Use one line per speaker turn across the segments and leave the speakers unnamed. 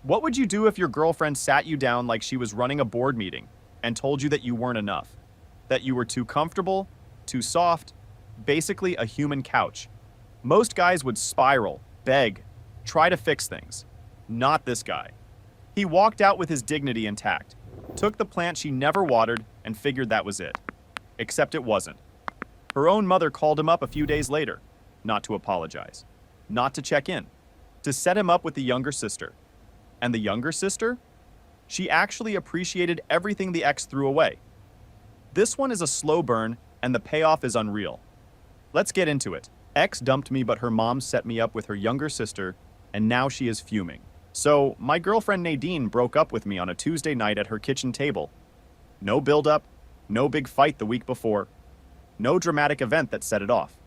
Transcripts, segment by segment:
What would you do if your girlfriend sat you down like she was running a board meeting and told you that you weren't enough? That you were too comfortable, too soft, basically a human couch? Most guys would spiral, beg, try to fix things. Not this guy. He walked out with his dignity intact, took the plant she never watered, and figured that was it. Except it wasn't. Her own mother called him up a few days later, not to apologize, not to check in, to set him up with the younger sister. And the younger sister? She actually appreciated everything the ex threw away. This one is a slow burn, and the payoff is unreal. Let's get into it. Ex dumped me, but her mom set me up with her younger sister, and now she is fuming. So, my girlfriend Nadine broke up with me on a Tuesday night at her kitchen table. No build-up, no big fight the week before, no dramatic event that set it off.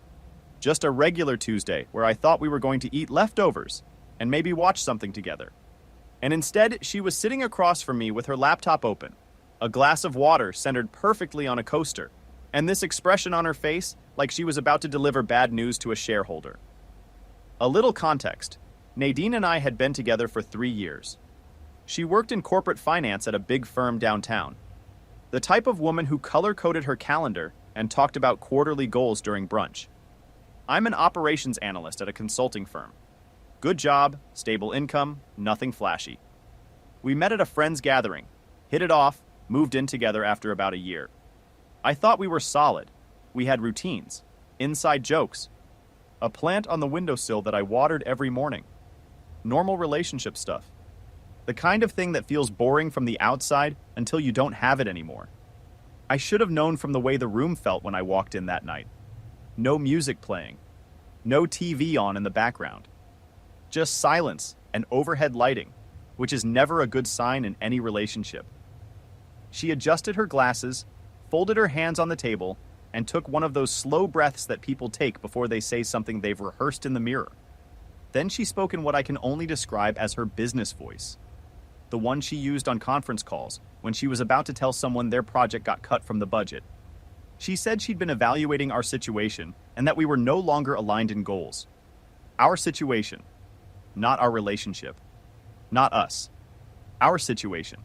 Just a regular Tuesday where I thought we were going to eat leftovers and maybe watch something together. And instead, she was sitting across from me with her laptop open, a glass of water centered perfectly on a coaster, and this expression on her face like she was about to deliver bad news to a shareholder. A little context. Nadine and I had been together for 3 years. She worked in corporate finance at a big firm downtown. The type of woman who color-coded her calendar and talked about quarterly goals during brunch. I'm an operations analyst at a consulting firm. Good job, stable income, nothing flashy. We met at a friend's gathering, hit it off, moved in together after about a year. I thought we were solid. We had routines, inside jokes, a plant on the windowsill that I watered every morning. Normal relationship stuff. The kind of thing that feels boring from the outside until you don't have it anymore. I should have known from the way the room felt when I walked in that night. No music playing. No TV on in the background. Just silence and overhead lighting, which is never a good sign in any relationship. She adjusted her glasses, folded her hands on the table, and took one of those slow breaths that people take before they say something they've rehearsed in the mirror. Then she spoke in what I can only describe as her business voice. The one she used on conference calls when she was about to tell someone their project got cut from the budget. She said she'd been evaluating our situation and that we were no longer aligned in goals. Our situation, not our relationship. Not us. Our situation.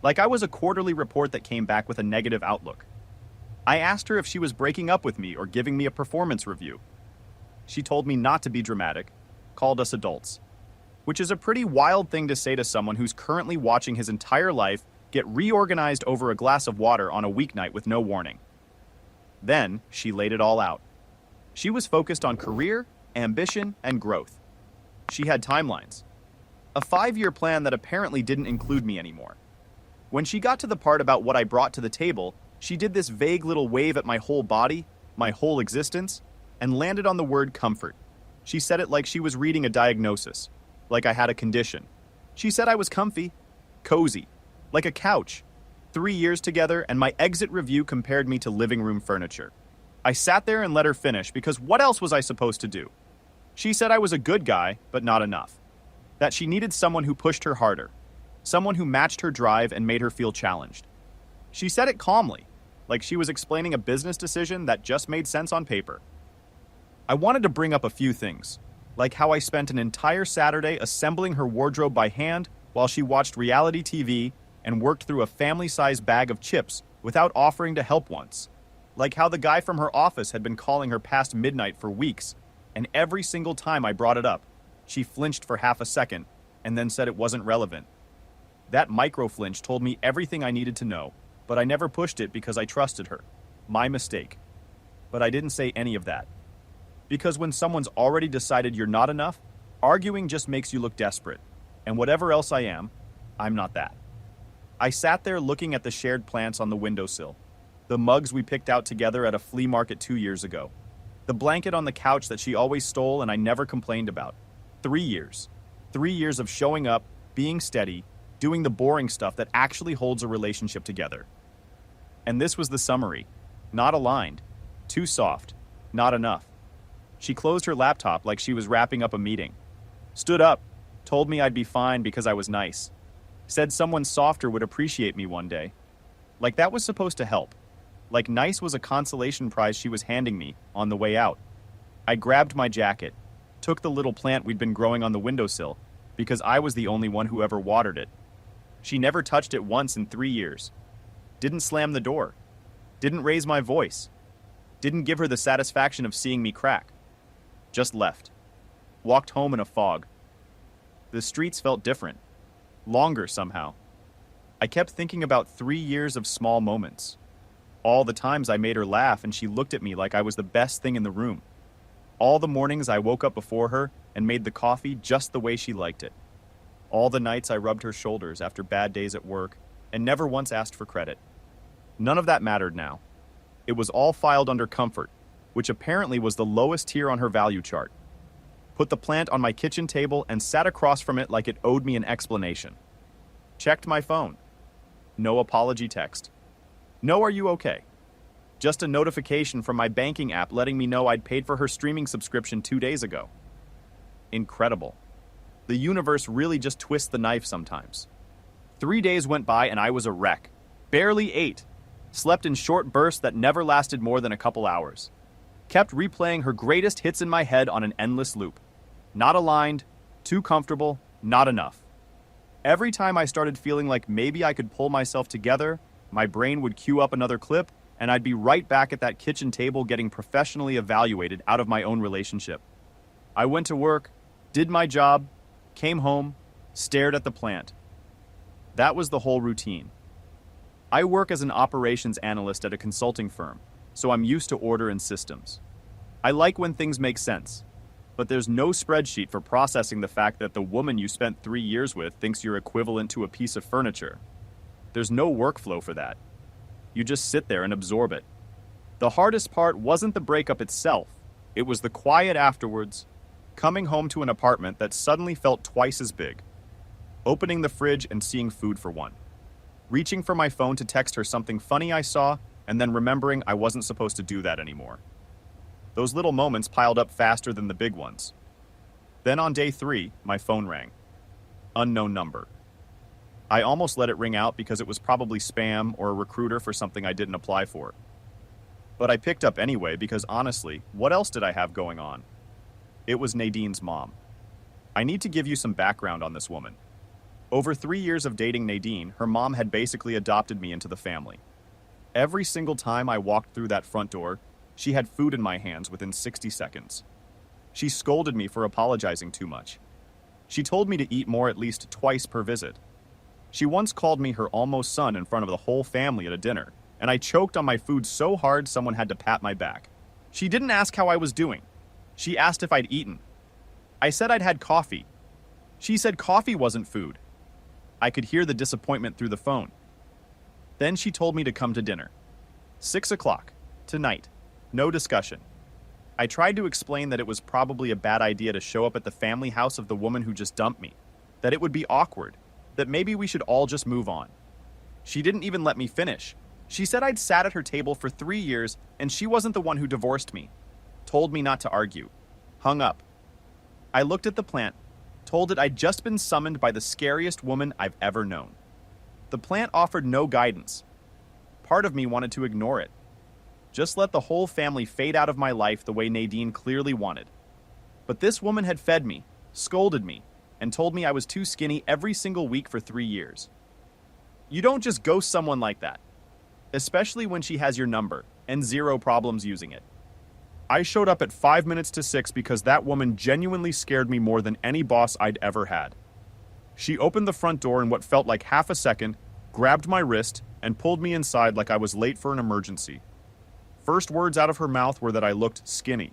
Like I was a quarterly report that came back with a negative outlook. I asked her if she was breaking up with me or giving me a performance review. She told me not to be dramatic, called us adults, which is a pretty wild thing to say to someone who's currently watching his entire life get reorganized over a glass of water on a weeknight with no warning. Then, she laid it all out. She was focused on career, ambition, and growth. She had timelines. A 5-year plan that apparently didn't include me anymore. When she got to the part about what I brought to the table, she did this vague little wave at my whole body, my whole existence, and landed on the word comfort. She said it like she was reading a diagnosis, like I had a condition. She said I was comfy, cozy, like a couch. 3 years together, and my exit review compared me to living room furniture. I sat there and let her finish because what else was I supposed to do? She said I was a good guy, but not enough. That she needed someone who pushed her harder, someone who matched her drive and made her feel challenged. She said it calmly, like she was explaining a business decision that just made sense on paper. I wanted to bring up a few things, like how I spent an entire Saturday assembling her wardrobe by hand while she watched reality TV and worked through a family-sized bag of chips without offering to help once. Like how the guy from her office had been calling her past midnight for weeks, and every single time I brought it up, she flinched for half a second and then said it wasn't relevant. That micro-flinch told me everything I needed to know, but I never pushed it because I trusted her. My mistake. But I didn't say any of that. Because when someone's already decided you're not enough, arguing just makes you look desperate. And whatever else I am, I'm not that. I sat there looking at the shared plants on the windowsill, the mugs we picked out together at a flea market 2 years ago, the blanket on the couch that she always stole and I never complained about. 3 years. 3 years of showing up, being steady, doing the boring stuff that actually holds a relationship together. And this was the summary. Not aligned. Too soft. Not enough. She closed her laptop like she was wrapping up a meeting. Stood up. Told me I'd be fine because I was nice. Said someone softer would appreciate me one day. Like that was supposed to help. Like nice was a consolation prize she was handing me on the way out. I grabbed my jacket, took the little plant we'd been growing on the windowsill, because I was the only one who ever watered it. She never touched it once in 3 years. Didn't slam the door. Didn't raise my voice. Didn't give her the satisfaction of seeing me crack. Just left. Walked home in a fog. The streets felt different. Longer somehow. I kept thinking about 3 years of small moments. All the times I made her laugh and she looked at me like I was the best thing in the room. All the mornings I woke up before her and made the coffee just the way she liked it. All the nights I rubbed her shoulders after bad days at work and never once asked for credit. None of that mattered now. It was all filed under comfort, which apparently was the lowest tier on her value chart. Put the plant on my kitchen table and sat across from it like it owed me an explanation. Checked my phone. No apology text. No, are you okay? Just a notification from my banking app letting me know I'd paid for her streaming subscription 2 days ago. Incredible. The universe really just twists the knife sometimes. 3 days went by and I was a wreck. Barely ate. Slept in short bursts that never lasted more than a couple hours. Kept replaying her greatest hits in my head on an endless loop. Not aligned, too comfortable, not enough. Every time I started feeling like maybe I could pull myself together, my brain would cue up another clip, and I'd be right back at that kitchen table getting professionally evaluated out of my own relationship. I went to work, did my job, came home, stared at the plant. That was the whole routine. I work as an operations analyst at a consulting firm, so I'm used to order and systems. I like when things make sense, but there's no spreadsheet for processing the fact that the woman you spent 3 years with thinks you're equivalent to a piece of furniture. There's no workflow for that. You just sit there and absorb it. The hardest part wasn't the breakup itself. It was the quiet afterwards, coming home to an apartment that suddenly felt twice as big, opening the fridge and seeing food for one, reaching for my phone to text her something funny I saw, and then remembering I wasn't supposed to do that anymore. Those little moments piled up faster than the big ones. Then on day 3, my phone rang. Unknown number. I almost let it ring out because it was probably spam or a recruiter for something I didn't apply for. But I picked up anyway because honestly, what else did I have going on? It was Nadine's mom. I need to give you some background on this woman. Over 3 years of dating Nadine, her mom had basically adopted me into the family. Every single time I walked through that front door, she had food in my hands within 60 seconds. She scolded me for apologizing too much. She told me to eat more at least twice per visit. She once called me her almost son in front of the whole family at a dinner, and I choked on my food so hard someone had to pat my back. She didn't ask how I was doing. She asked if I'd eaten. I said I'd had coffee. She said coffee wasn't food. I could hear the disappointment through the phone. Then she told me to come to dinner. 6 o'clock, tonight. No discussion. I tried to explain that it was probably a bad idea to show up at the family house of the woman who just dumped me, that it would be awkward, that maybe we should all just move on. She didn't even let me finish. She said I'd sat at her table for 3 years and she wasn't the one who divorced me. Told me not to argue. Hung up. I looked at the plant, told it I'd just been summoned by the scariest woman I've ever known. The plant offered no guidance. Part of me wanted to ignore it. Just let the whole family fade out of my life the way Nadine clearly wanted. But this woman had fed me, scolded me, and told me I was too skinny every single week for 3 years. You don't just ghost someone like that, especially when she has your number and 0 problems using it. I showed up at 5 minutes to 6 because that woman genuinely scared me more than any boss I'd ever had. She opened the front door in what felt like half a second, grabbed my wrist, and pulled me inside like I was late for an emergency. First words out of her mouth were that I looked skinny.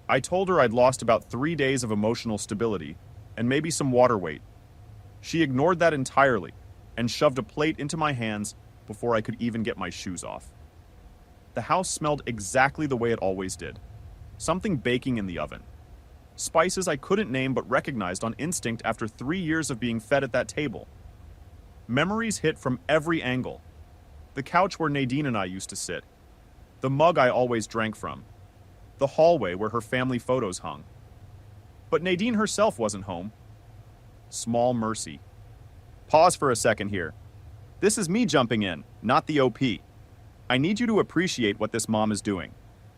I told her I'd lost about 3 days of emotional stability, and maybe some water weight. She ignored that entirely, and shoved a plate into my hands before I could even get my shoes off. The house smelled exactly the way it always did. Something baking in the oven. Spices I couldn't name but recognized on instinct after 3 years of being fed at that table. Memories hit from every angle. The couch where Nadine and I used to sit. The mug I always drank from. The hallway where her family photos hung. But Nadine herself wasn't home. Small mercy. Pause for a second here. This is me jumping in, not the OP. I need you to appreciate what this mom is doing.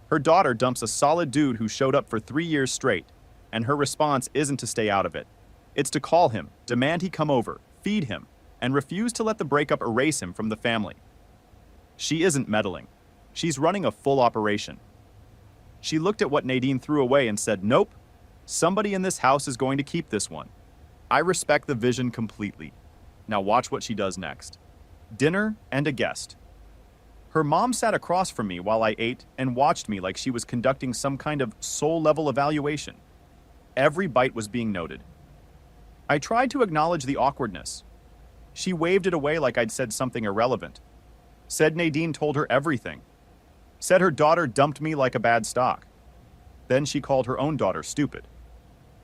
Her daughter dumps a solid dude who showed up for 3 years straight, and her response isn't to stay out of it. It's to call him, demand he come over, feed him, and refuse to let the breakup erase him from the family. She isn't meddling. She's running a full operation. She looked at what Nadine threw away and said, "Nope, somebody in this house is going to keep this one." I respect the vision completely. Now watch what she does next. Dinner and a guest. Her mom sat across from me while I ate and watched me like she was conducting some kind of soul-level evaluation. Every bite was being noted. I tried to acknowledge the awkwardness. She waved it away like I'd said something irrelevant. Said Nadine told her everything. Said her daughter dumped me like a bad stock. Then she called her own daughter stupid.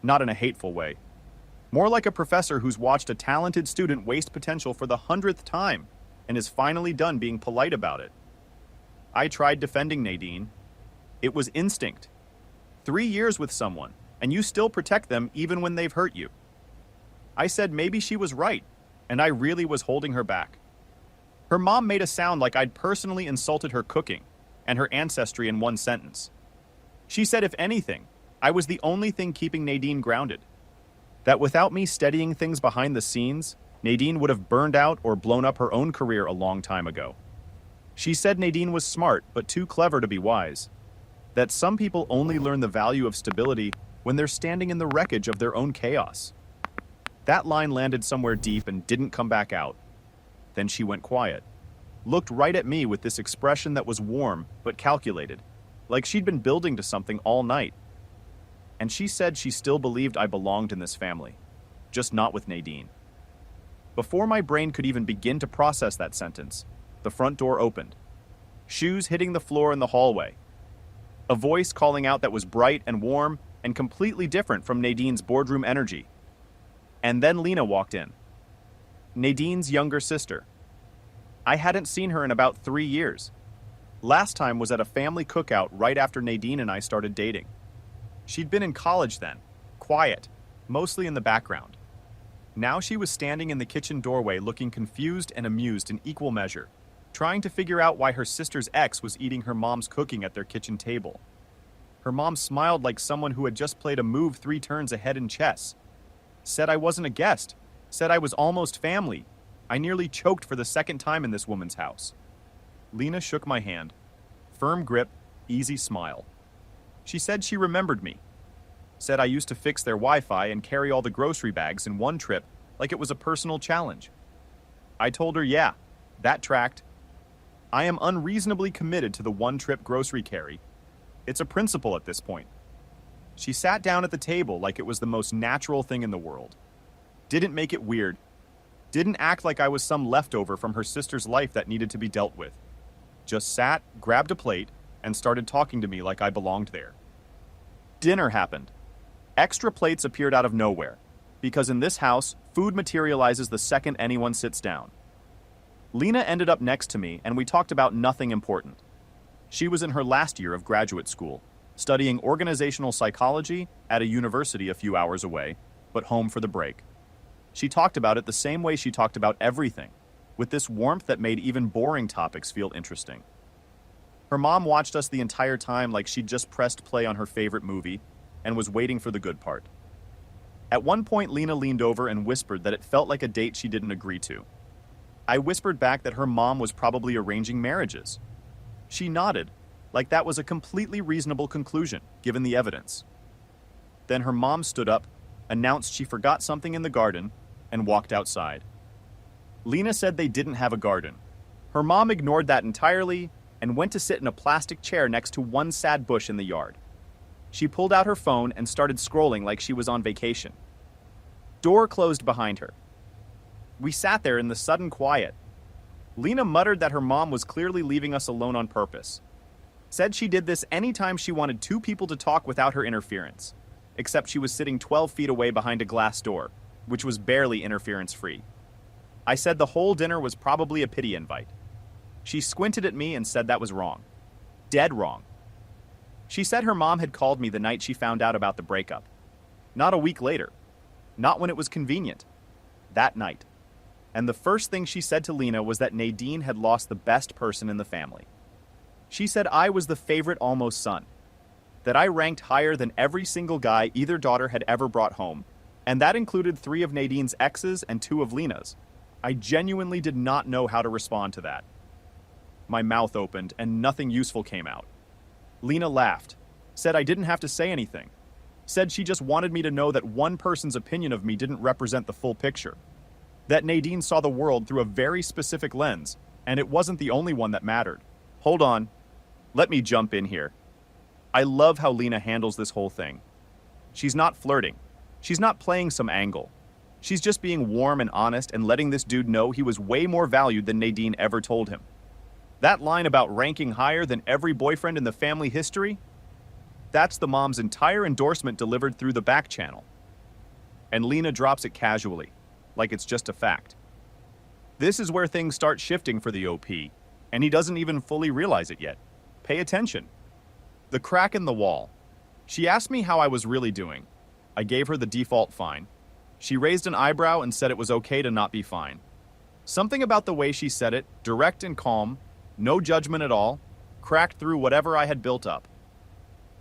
Not in a hateful way. More like a professor who's watched a talented student waste potential for the 100th time and is finally done being polite about it. I tried defending Nadine. It was instinct. 3 years with someone, and you still protect them even when they've hurt you. I said maybe she was right, and I really was holding her back. Her mom made a sound like I'd personally insulted her cooking and her ancestry in one sentence. She said if anything, I was the only thing keeping Nadine grounded. That without me steadying things behind the scenes, Nadine would have burned out or blown up her own career a long time ago. She said Nadine was smart but too clever to be wise. That some people only learn the value of stability when they're standing in the wreckage of their own chaos. That line landed somewhere deep and didn't come back out. Then she went quiet, looked right at me with this expression that was warm but calculated, like she'd been building to something all night. And she said she still believed I belonged in this family, just not with Nadine. Before my brain could even begin to process that sentence, the front door opened. Shoes hitting the floor in the hallway. A voice calling out that was bright and warm and completely different from Nadine's boardroom energy. And then Lena walked in. Nadine's younger sister. I hadn't seen her in about 3 years. Last time was at a family cookout right after Nadine and I started dating. She'd been in college then, quiet, mostly in the background. Now she was standing in the kitchen doorway looking confused and amused in equal measure, trying to figure out why her sister's ex was eating her mom's cooking at their kitchen table. Her mom smiled like someone who had just played a move 3 turns ahead in chess. Said I wasn't a guest. Said I was almost family. I nearly choked for the second time in this woman's house. Lena shook my hand. Firm grip, easy smile. She said she remembered me. Said I used to fix their Wi-Fi and carry all the grocery bags in one trip like it was a personal challenge. I told her, yeah, that tracked. I am unreasonably committed to the one-trip grocery carry. It's a principle at this point. She sat down at the table like it was the most natural thing in the world. Didn't make it weird. Didn't act like I was some leftover from her sister's life that needed to be dealt with. Just sat, grabbed a plate, and started talking to me like I belonged there. Dinner happened. Extra plates appeared out of nowhere, because in this house, food materializes the second anyone sits down. Lena ended up next to me, and we talked about nothing important. She was in her last year of graduate school, studying organizational psychology at a university a few hours away, but home for the break. She talked about it the same way she talked about everything, with this warmth that made even boring topics feel interesting. Her mom watched us the entire time like she'd just pressed play on her favorite movie and was waiting for the good part. At one point, Lena leaned over and whispered that it felt like a date she didn't agree to. I whispered back that her mom was probably arranging marriages. She nodded, like that was a completely reasonable conclusion, given the evidence. Then her mom stood up, announced she forgot something in the garden, and walked outside. Lena said they didn't have a garden. Her mom ignored that entirely and went to sit in a plastic chair next to one sad bush in the yard. She pulled out her phone and started scrolling like she was on vacation. Door closed behind her. We sat there in the sudden quiet. Lena muttered that her mom was clearly leaving us alone on purpose. Said she did this anytime she wanted 2 people to talk without her interference, except she was sitting 12 feet away behind a glass door, which was barely interference-free. I said the whole dinner was probably a pity invite. She squinted at me and said that was wrong. Dead wrong. She said her mom had called me the night she found out about the breakup. Not a week later. Not when it was convenient. That night. And the first thing she said to Lena was that Nadine had lost the best person in the family. She said I was the favorite almost son. That I ranked higher than every single guy either daughter had ever brought home, And that included 3 of Nadine's exes and 2 of Lena's. I genuinely did not know how to respond to that. My mouth opened and nothing useful came out. Lena laughed, said I didn't have to say anything, said she just wanted me to know that one person's opinion of me didn't represent the full picture, that Nadine saw the world through a very specific lens, and it wasn't the only one that mattered. Hold on, let me jump in here. I love how Lena handles this whole thing. She's not flirting. She's not playing some angle. She's just being warm and honest and letting this dude know he was way more valued than Nadine ever told him. That line about ranking higher than every boyfriend in the family history? That's the mom's entire endorsement delivered through the back channel. And Lena drops it casually, like it's just a fact. This is where things start shifting for the OP, and he doesn't even fully realize it yet. Pay attention. The crack in the wall. She asked me how I was really doing. I gave her the default fine. She raised an eyebrow and said it was okay to not be fine. Something about the way she said it, direct and calm, no judgment at all, cracked through whatever I had built up.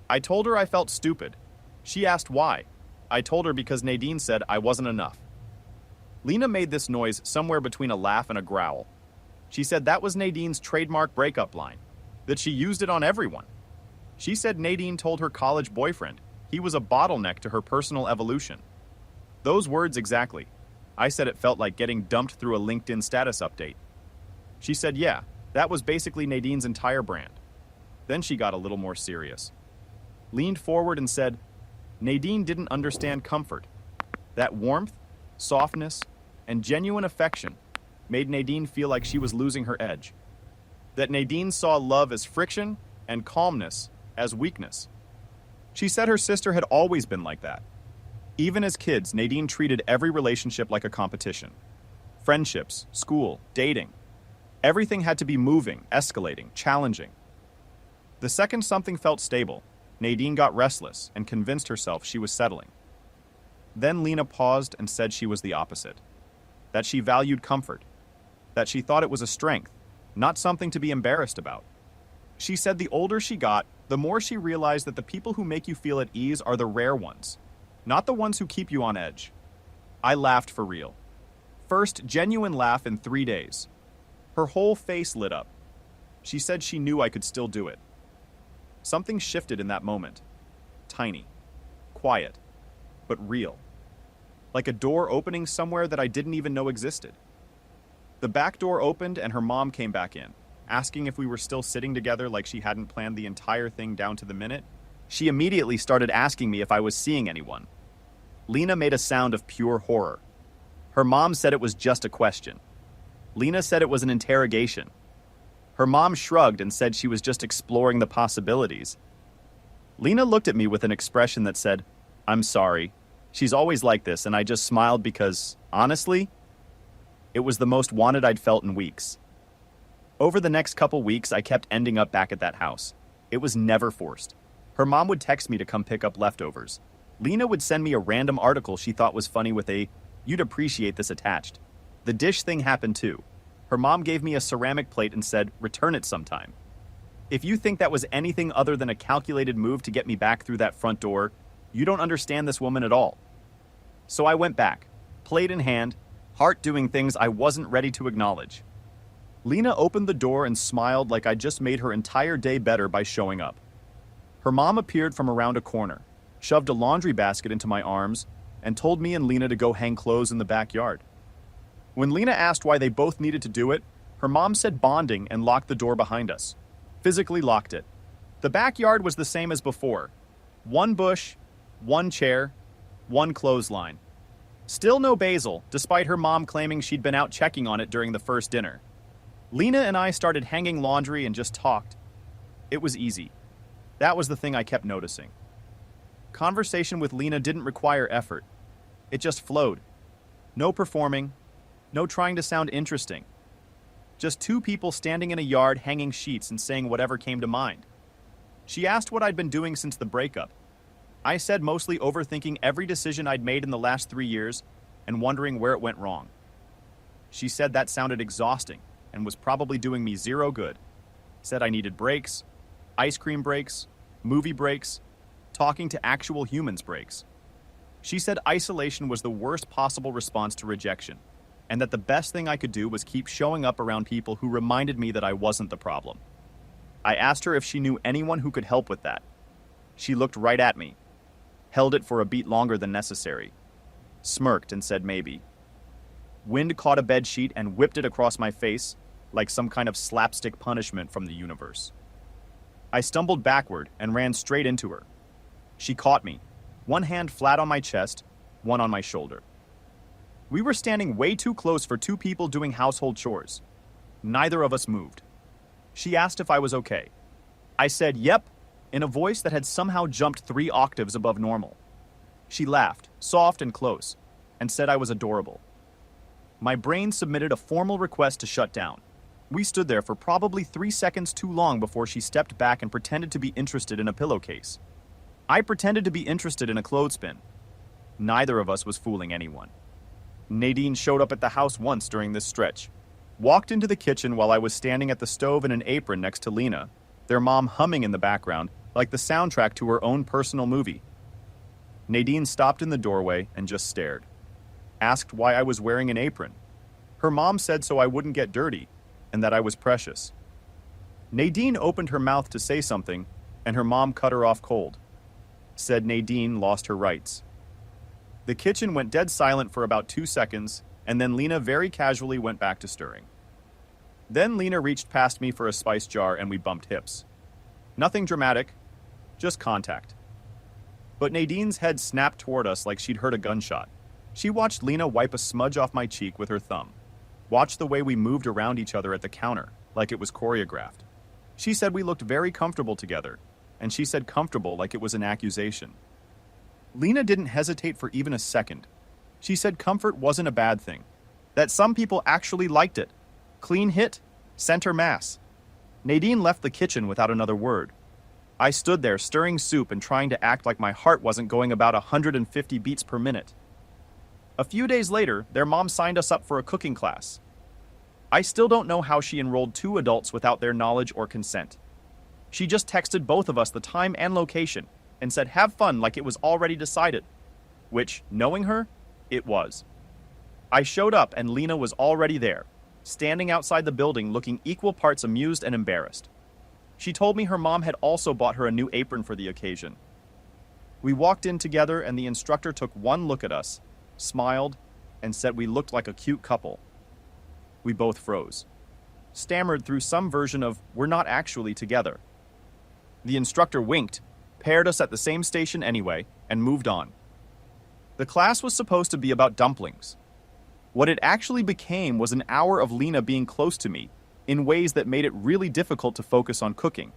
I told her I felt stupid. She asked why. I told her because Nadine said I wasn't enough. Lena made this noise somewhere between a laugh and a growl. She said that was Nadine's trademark breakup line, that she used it on everyone. She said Nadine told her college boyfriend he was a bottleneck to her personal evolution. Those words exactly. I said it felt like getting dumped through a LinkedIn status update. She said, yeah, that was basically Nadine's entire brand. Then she got a little more serious. Leaned forward and said, Nadine didn't understand comfort. That warmth, softness, and genuine affection made Nadine feel like she was losing her edge. That Nadine saw love as friction and calmness as weakness. She said her sister had always been like that. Even as kids, Nadine treated every relationship like a competition. Friendships, school, dating. Everything had to be moving, escalating, challenging. The second something felt stable, Nadine got restless and convinced herself she was settling. Then Lena paused and said she was the opposite. That she valued comfort. That she thought it was a strength, not something to be embarrassed about. She said the older she got, the more she realized that the people who make you feel at ease are the rare ones, not the ones who keep you on edge. I laughed for real. First genuine laugh in 3 days. Her whole face lit up. She said she knew I could still do it. Something shifted in that moment. Tiny, quiet, but real. Like a door opening somewhere that I didn't even know existed. The back door opened and her mom came back in, asking if we were still sitting together like she hadn't planned the entire thing down to the minute. She immediately started asking me if I was seeing anyone. Lena made a sound of pure horror. Her mom said it was just a question. Lena said it was an interrogation. Her mom shrugged and said she was just exploring the possibilities. Lena looked at me with an expression that said, I'm sorry. She's always like this, and I just smiled because, honestly, it was the most wanted I'd felt in weeks. Over the next couple weeks, I kept ending up back at that house. It was never forced. Her mom would text me to come pick up leftovers. Lena would send me a random article she thought was funny with a, you'd appreciate this attached. The dish thing happened too. Her mom gave me a ceramic plate and said, return it sometime. If you think that was anything other than a calculated move to get me back through that front door, you don't understand this woman at all. So I went back, plate in hand, heart doing things I wasn't ready to acknowledge. Lena opened the door and smiled like I just made her entire day better by showing up. Her mom appeared from around a corner, shoved a laundry basket into my arms, and told me and Lena to go hang clothes in the backyard. When Lena asked why they both needed to do it, her mom said bonding and locked the door behind us. Physically locked it. The backyard was the same as before. 1 bush, 1 chair, 1 clothesline. Still no basil, despite her mom claiming she'd been out checking on it during the first dinner. Lena and I started hanging laundry and just talked. It was easy. That was the thing I kept noticing. Conversation with Lena didn't require effort. It just flowed. No performing, no trying to sound interesting. Just 2 people standing in a yard hanging sheets and saying whatever came to mind. She asked what I'd been doing since the breakup. I said mostly overthinking every decision I'd made in the last 3 years and wondering where it went wrong. She said that sounded exhausting and was probably doing me zero good. Said I needed breaks, ice cream breaks, movie breaks, talking to actual humans breaks. She said isolation was the worst possible response to rejection, and that the best thing I could do was keep showing up around people who reminded me that I wasn't the problem. I asked her if she knew anyone who could help with that. She looked right at me, held it for a beat longer than necessary, smirked and said maybe. Wind caught a bed sheet and whipped it across my face like some kind of slapstick punishment from the universe. I stumbled backward and ran straight into her. She caught me, one hand flat on my chest, one on my shoulder. We were standing way too close for two people doing household chores. Neither of us moved. She asked if I was okay. I said, "Yep," in a voice that had somehow jumped 3 octaves above normal. She laughed, soft and close, and said I was adorable. My brain submitted a formal request to shut down. We stood there for probably 3 seconds too long before she stepped back and pretended to be interested in a pillowcase. I pretended to be interested in a clothespin. Neither of us was fooling anyone. Nadine showed up at the house once during this stretch. Walked into the kitchen while I was standing at the stove in an apron next to Lena, their mom humming in the background like the soundtrack to her own personal movie. Nadine stopped in the doorway and just stared. Asked why I was wearing an apron. Her mom said so I wouldn't get dirty, and that I was precious. Nadine opened her mouth to say something, and her mom cut her off cold. Said Nadine lost her rights. The kitchen went dead silent for about 2 seconds, and then Lena very casually went back to stirring. Then Lena reached past me for a spice jar and we bumped hips. Nothing dramatic, just contact. But Nadine's head snapped toward us like she'd heard a gunshot. She watched Lena wipe a smudge off my cheek with her thumb. Watched the way we moved around each other at the counter, like it was choreographed. She said we looked very comfortable together, and she said comfortable like it was an accusation. Lena didn't hesitate for even a second. She said comfort wasn't a bad thing, that some people actually liked it. Clean hit, center mass. Nadine left the kitchen without another word. I stood there stirring soup and trying to act like my heart wasn't going about 150 beats per minute. A few days later, their mom signed us up for a cooking class. I still don't know how she enrolled 2 adults without their knowledge or consent. She just texted both of us the time and location and said have fun like it was already decided, which, knowing her, it was. I showed up and Lena was already there, standing outside the building looking equal parts amused and embarrassed. She told me her mom had also bought her a new apron for the occasion. We walked in together and the instructor took one look at us, smiled, and said we looked like a cute couple. We both froze, stammered through some version of "we're not actually together." The instructor winked, paired us at the same station anyway, and moved on. The class was supposed to be about dumplings. What it actually became was an hour of Lena being close to me in ways that made it really difficult to focus on cooking.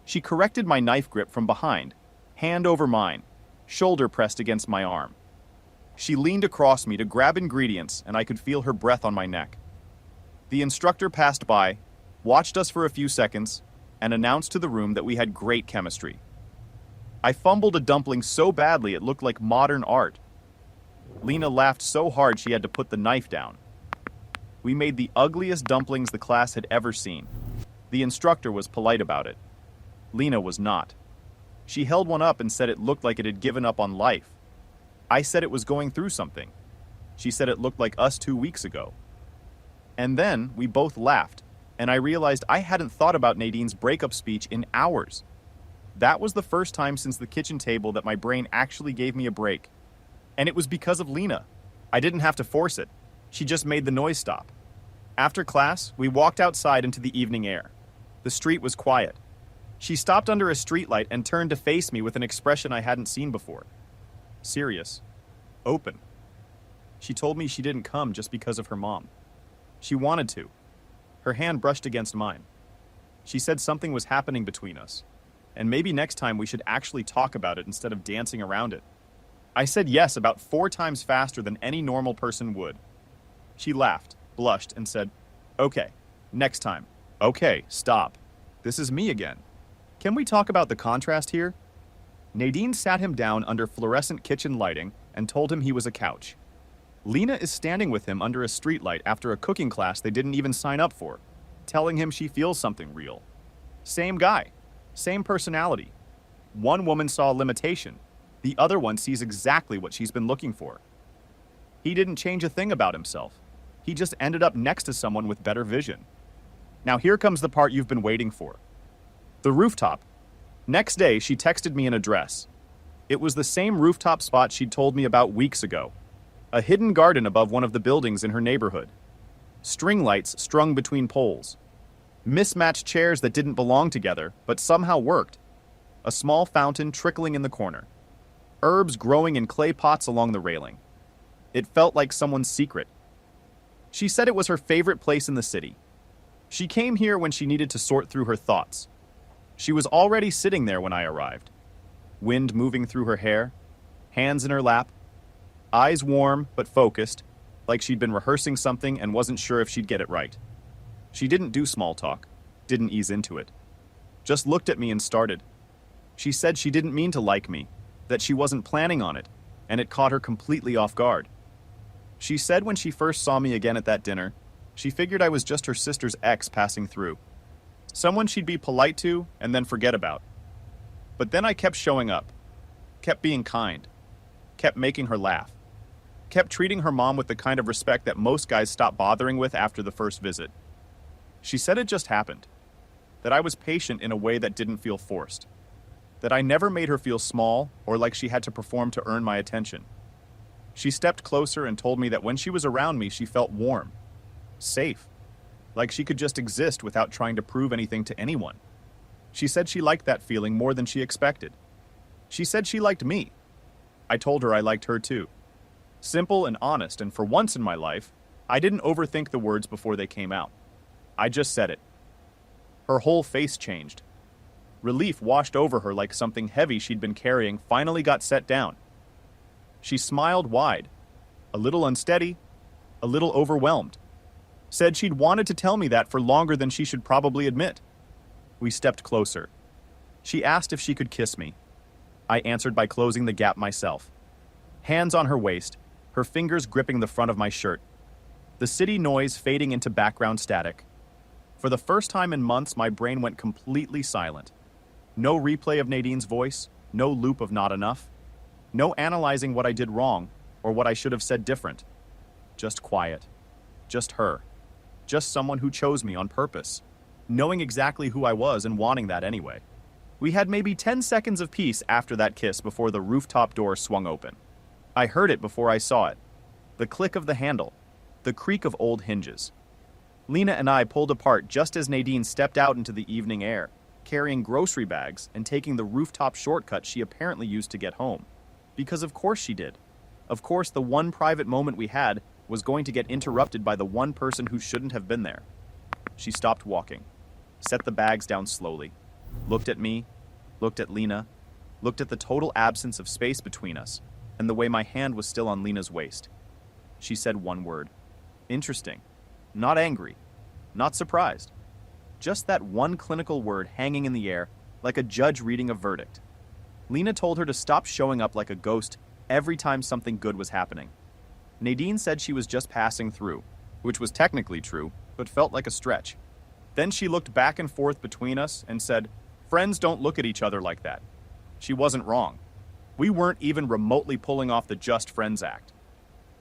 She corrected my knife grip from behind, hand over mine, shoulder pressed against my arm. She leaned across me to grab ingredients, and I could feel her breath on my neck. The instructor passed by, watched us for a few seconds, and announced to the room that we had great chemistry. I fumbled a dumpling so badly it looked like modern art. Lena laughed so hard she had to put the knife down. We made the ugliest dumplings the class had ever seen. The instructor was polite about it. Lena was not. She held one up and said it looked like it had given up on life. I said it was going through something. She said it looked like us 2 weeks ago. And then we both laughed, and I realized I hadn't thought about Nadine's breakup speech in hours. That was the first time since the kitchen table that my brain actually gave me a break. And it was because of Lena. I didn't have to force it. She just made the noise stop. After class, we walked outside into the evening air. The street was quiet. She stopped under a streetlight and turned to face me with an expression I hadn't seen before. Serious. Open. She told me she didn't come just because of her mom. She wanted to. Her hand brushed against mine. She said something was happening between us, and maybe next time we should actually talk about it instead of dancing around it. I said yes about 4 times faster than any normal person would. She laughed, blushed, and said, "Okay, next time. Okay, stop. This is me again. Can we talk about the contrast here?" Nadine sat him down under fluorescent kitchen lighting and told him he was a couch. Lena is standing with him under a streetlight after a cooking class they didn't even sign up for, telling him she feels something real. Same guy, same personality. One woman saw a limitation, The other one sees exactly what she's been looking for. He didn't change a thing about himself. He just ended up next to someone with better vision. Now here comes the part you've been waiting for. The rooftop. Next day, she texted me an address. It was the same rooftop spot she'd told me about weeks ago. A hidden garden above one of the buildings in her neighborhood. String lights strung between poles. Mismatched chairs that didn't belong together, but somehow worked. A small fountain trickling in the corner. Herbs growing in clay pots along the railing. It felt like someone's secret. She said it was her favorite place in the city. She came here when she needed to sort through her thoughts. She was already sitting there when I arrived. Wind moving through her hair, hands in her lap, eyes warm but focused, like she'd been rehearsing something and wasn't sure if she'd get it right. She didn't do small talk, didn't ease into it. Just looked at me and started. She said she didn't mean to like me, that she wasn't planning on it, and it caught her completely off guard. She said when she first saw me again at that dinner, she figured I was just her sister's ex passing through. Someone she'd be polite to and then forget about. But then I kept showing up, kept being kind, kept making her laugh, kept treating her mom with the kind of respect that most guys stop bothering with after the first visit. She said it just happened, that I was patient in a way that didn't feel forced, that I never made her feel small or like she had to perform to earn my attention. She stepped closer and told me that when she was around me, she felt warm, safe, like she could just exist without trying to prove anything to anyone. She said she liked that feeling more than she expected. She said she liked me. I told her I liked her too. Simple and honest, and for once in my life, I didn't overthink the words before they came out. I just said it. Her whole face changed. Relief washed over her like something heavy she'd been carrying finally got set down. She smiled wide, a little unsteady, a little overwhelmed. Said she'd wanted to tell me that for longer than she should probably admit. We stepped closer. She asked if she could kiss me. I answered by closing the gap myself. Hands on her waist, her fingers gripping the front of my shirt. The city noise fading into background static. For the first time in months, my brain went completely silent. No replay of Nadine's voice, no loop of not enough. No analyzing what I did wrong or what I should have said different. Just quiet. Just her. Just someone who chose me on purpose, knowing exactly who I was and wanting that anyway. We had maybe 10 seconds of peace after that kiss before the rooftop door swung open. I heard it before I saw it. The click of the handle, the creak of old hinges. Lena and I pulled apart just as Nadine stepped out into the evening air, carrying grocery bags and taking the rooftop shortcut she apparently used to get home. Because of course she did. Of course the one private moment we had was going to get interrupted by the one person who shouldn't have been there. She stopped walking, set the bags down slowly, looked at me, looked at Lena, looked at the total absence of space between us, and the way my hand was still on Lena's waist. She said one word. Interesting. Not angry. Not surprised. Just that one clinical word hanging in the air, like a judge reading a verdict. Lena told her to stop showing up like a ghost every time something good was happening. Nadine said she was just passing through, which was technically true, but felt like a stretch. Then she looked back and forth between us and said, "Friends don't look at each other like that." She wasn't wrong. We weren't even remotely pulling off the Just Friends act.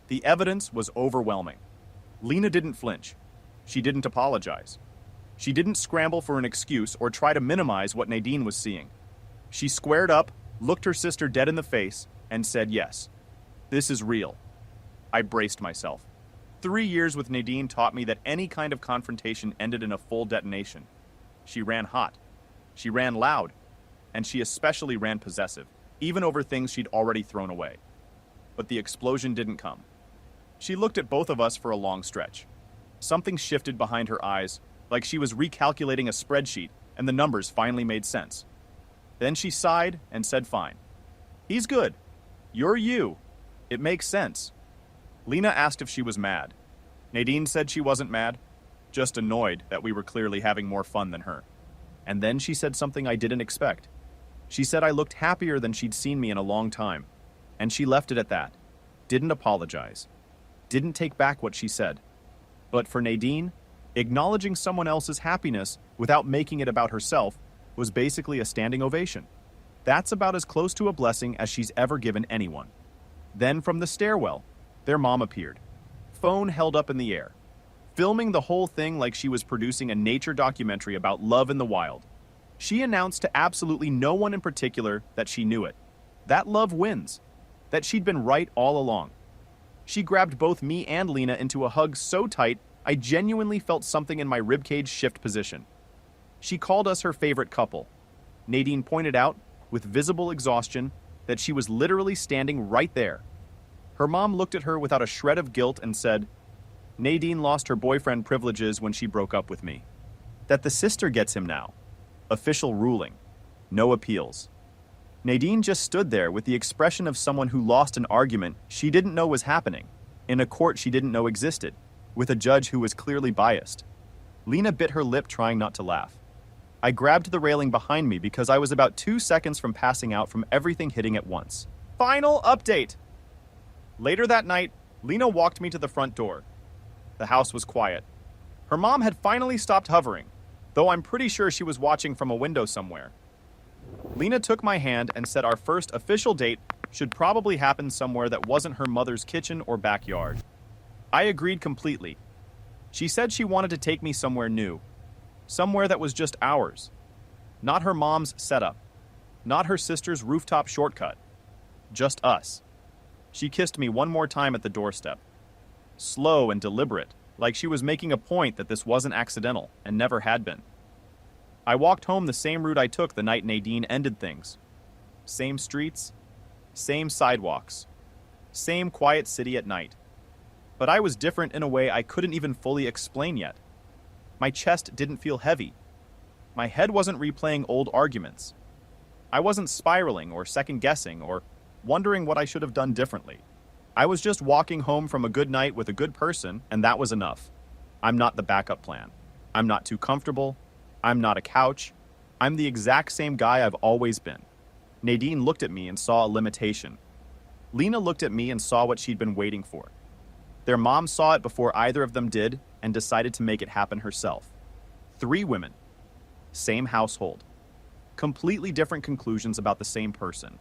The evidence was overwhelming. Lena didn't flinch. She didn't apologize. She didn't scramble for an excuse or try to minimize what Nadine was seeing. She squared up, looked her sister dead in the face, and said yes. This is real. I braced myself. 3 years with Nadine taught me that any kind of confrontation ended in a full detonation. She ran hot. She ran loud. And she especially ran possessive, even over things she'd already thrown away. But the explosion didn't come. She looked at both of us for a long stretch. Something shifted behind her eyes, like she was recalculating a spreadsheet, and the numbers finally made sense. Then she sighed and said fine. He's good. You're you. It makes sense. Lena asked if she was mad. Nadine said she wasn't mad, just annoyed that we were clearly having more fun than her. And then she said something I didn't expect. She said I looked happier than she'd seen me in a long time. And she left it at that. Didn't apologize. Didn't take back what she said. But for Nadine, acknowledging someone else's happiness without making it about herself was basically a standing ovation. That's about as close to a blessing as she's ever given anyone. Then from the stairwell, their mom appeared, phone held up in the air, filming the whole thing like she was producing a nature documentary about love in the wild. She announced to absolutely no one in particular that she knew it, that love wins, that she'd been right all along. She grabbed both me and Lena into a hug so tight, I genuinely felt something in my ribcage shift position. She called us her favorite couple. Nadine pointed out, with visible exhaustion, that she was literally standing right there. Her mom looked at her without a shred of guilt and said, Nadine lost her boyfriend privileges when she broke up with me. That the sister gets him now. Official ruling. No appeals. Nadine just stood there with the expression of someone who lost an argument she didn't know was happening, in a court she didn't know existed, with a judge who was clearly biased. Lena bit her lip trying not to laugh. I grabbed the railing behind me because I was about 2 seconds from passing out from everything hitting at once. Final update! Later that night, Lena walked me to the front door. The house was quiet. Her mom had finally stopped hovering, though I'm pretty sure she was watching from a window somewhere. Lena took my hand and said our first official date should probably happen somewhere that wasn't her mother's kitchen or backyard. I agreed completely. She said she wanted to take me somewhere new, somewhere that was just ours. Not her mom's setup, not her sister's rooftop shortcut, just us. She kissed me one more time at the doorstep, slow and deliberate, like she was making a point that this wasn't accidental and never had been. I walked home the same route I took the night Nadine ended things. Same streets, same sidewalks, same quiet city at night. But I was different in a way I couldn't even fully explain yet. My chest didn't feel heavy. My head wasn't replaying old arguments. I wasn't spiraling or second-guessing or wondering what I should have done differently. I was just walking home from a good night with a good person, and that was enough. I'm not the backup plan. I'm not too comfortable. I'm not a couch. I'm the exact same guy I've always been. Nadine looked at me and saw a limitation. Lena looked at me and saw what she'd been waiting for. Their mom saw it before either of them did and decided to make it happen herself. 3 women. Same household. Completely different conclusions about the same person.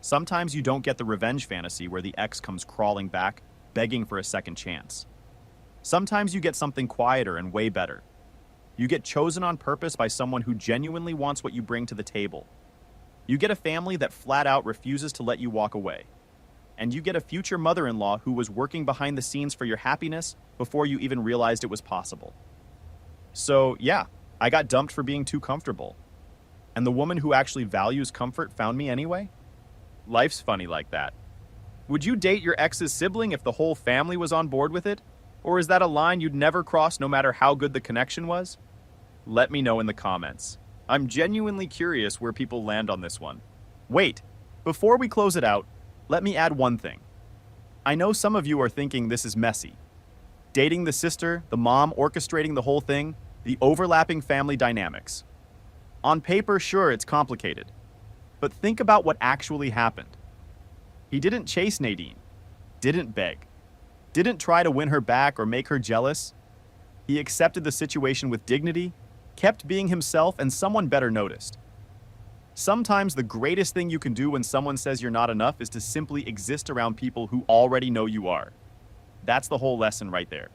Sometimes you don't get the revenge fantasy where the ex comes crawling back, begging for a second chance. Sometimes you get something quieter and way better. You get chosen on purpose by someone who genuinely wants what you bring to the table. You get a family that flat out refuses to let you walk away. And you get a future mother-in-law who was working behind the scenes for your happiness before you even realized it was possible. So, yeah, I got dumped for being too comfortable. And the woman who actually values comfort found me anyway? Life's funny like that. Would you date your ex's sibling if the whole family was on board with it? Or is that a line you'd never cross no matter how good the connection was? Let me know in the comments. I'm genuinely curious where people land on this one. Wait, before we close it out, let me add one thing. I know some of you are thinking this is messy. Dating the sister, the mom orchestrating the whole thing, the overlapping family dynamics. On paper, sure, it's complicated. But think about what actually happened. He didn't chase Nadine, didn't beg, didn't try to win her back or make her jealous. He accepted the situation with dignity, kept being himself, and someone better noticed. Sometimes the greatest thing you can do when someone says you're not enough is to simply exist around people who already know you are. That's the whole lesson right there.